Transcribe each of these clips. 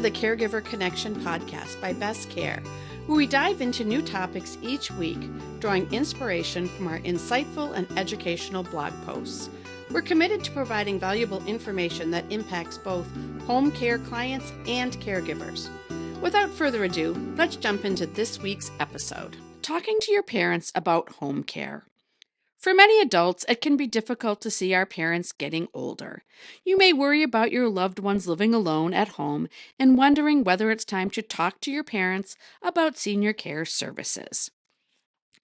the Caregiver Connection podcast by Best Care, where we dive into new topics each week, drawing inspiration from our insightful and educational blog posts. We're committed to providing valuable information that impacts both home care clients and caregivers. Without further ado, let's jump into this week's episode. Talking to your parents about home care. For many adults, it can be difficult to see our parents getting older. You may worry about your loved ones living alone at home and wondering whether it's time to talk to your parents about senior care services.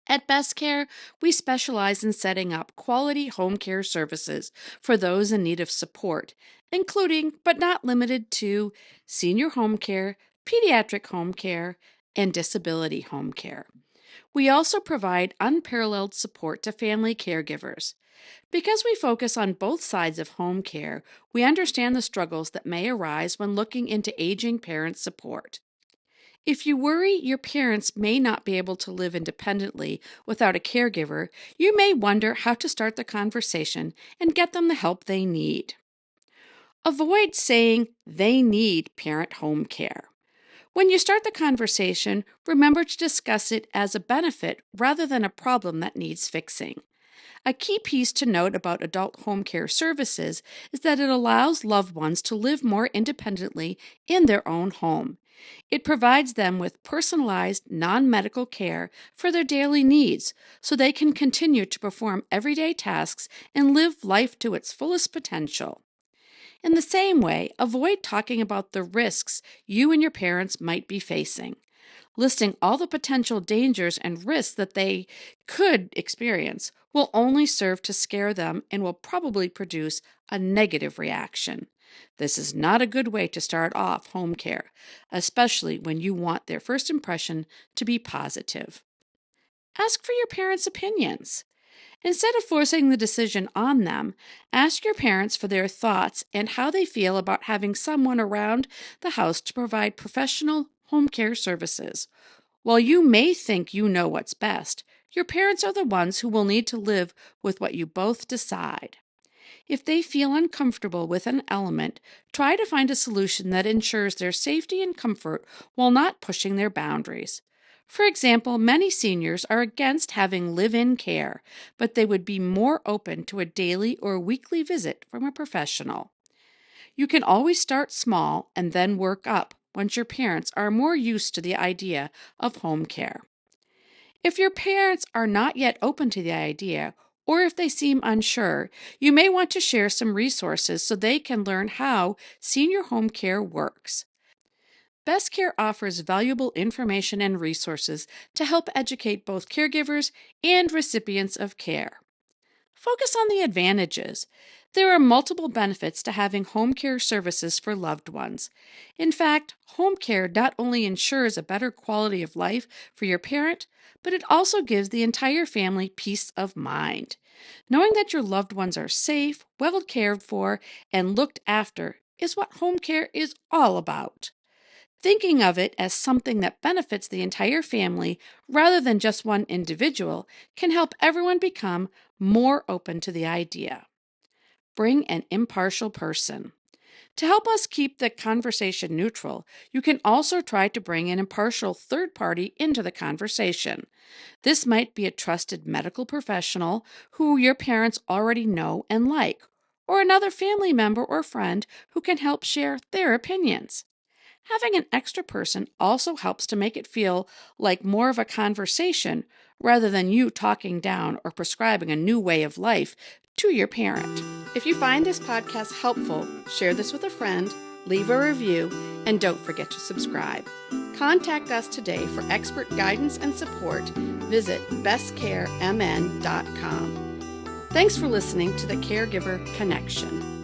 At Best Care, we specialize in setting up quality home care services for those in need of support, including, but not limited to, senior home care, pediatric home care, and disability home care. We also provide unparalleled support to family caregivers. Because we focus on both sides of home care, we understand the struggles that may arise when looking into aging parent support. If you worry your parents may not be able to live independently without a caregiver, you may wonder how to start the conversation and get them the help they need. Avoid saying they need parent home care. When you start the conversation, remember to discuss it as a benefit rather than a problem that needs fixing. A key piece to note about adult home care services is that it allows loved ones to live more independently in their own home. It provides them with personalized, non-medical care for their daily needs so they can continue to perform everyday tasks and live life to its fullest potential. In the same way, avoid talking about the risks you and your parents might be facing. Listing all the potential dangers and risks that they could experience will only serve to scare them and will probably produce a negative reaction. This is not a good way to start off home care, especially when you want their first impression to be positive. Ask for your parents' opinions. Instead of forcing the decision on them, ask your parents for their thoughts and how they feel about having someone around the house to provide professional home care services. While you may think you know what's best, your parents are the ones who will need to live with what you both decide. If they feel uncomfortable with an element, try to find a solution that ensures their safety and comfort while not pushing their boundaries. For example, many seniors are against having live-in care, but they would be more open to a daily or weekly visit from a professional. You can always start small and then work up once your parents are more used to the idea of home care. If your parents are not yet open to the idea, or if they seem unsure, you may want to share some resources so they can learn how senior home care works. Best Care offers valuable information and resources to help educate both caregivers and recipients of care. Focus on the advantages. There are multiple benefits to having home care services for loved ones. In fact, home care not only ensures a better quality of life for your parent, but it also gives the entire family peace of mind. Knowing that your loved ones are safe, well cared for, and looked after is what home care is all about. Thinking of it as something that benefits the entire family rather than just one individual can help everyone become more open to the idea. Bring an impartial person. To help us keep the conversation neutral, you can also try to bring an impartial third party into the conversation. This might be a trusted medical professional who your parents already know and like, or another family member or friend who can help share their opinions. Having an extra person also helps to make it feel like more of a conversation rather than you talking down or prescribing a new way of life to your parent. If you find this podcast helpful, share this with a friend, leave a review, and don't forget to subscribe. Contact us today for expert guidance and support. Visit bestcaremn.com. Thanks for listening to the Caregiver Connection.